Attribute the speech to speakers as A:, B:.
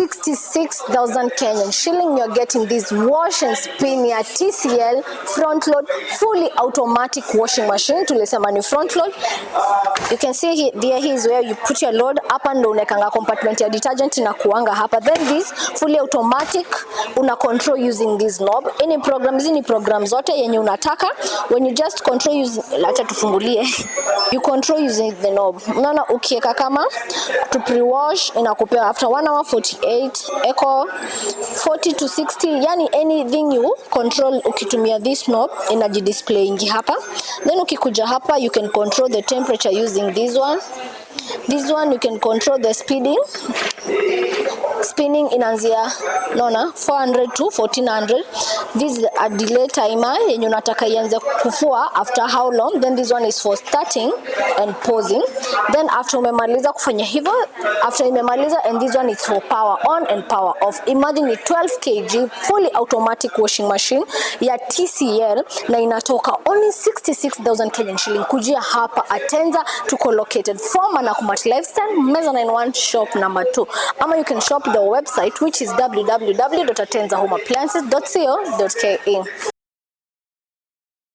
A: 66,000 Kenyan shilling. You're getting this wash and spin ya TCL front load fully automatic washing machine. Tulisema ni front load. You can see here is where you put your load up and down unekanga compartment ya detergent na kuanga hapa. Then this fully automatic una control using this knob. Any programs, any program zote yenye unataka, when you just control using, acha tufungulie, you control using the knob. Unaona ukiweka kama to pre-wash inakupea after 1 hour 48, eco 40 to 60, yani anything you control ukitumia this knob inajidisplay hapa. Then ukikuja hapa you can control the temperature using this one. This one you can control the speeding. Spinning inaanzia naona 400 to 1400. This is a delay timer yenye unataka ianze kufua after how long. Then this one is for starting and pausing. Then after umemaliza kufanya hivyo, after imemaliza, and this one is for power on and power off. Imagine 12 kg fully automatic washing machine ya TCL na inatoka only 66,000 Kenyan shilling. Kujia hapa Atenza, tuko located former na Kumat Lifestyle, Mezzanine 1 shop number 2. Ama you can shop the website which is www.atenzahomeappliances.co.ke.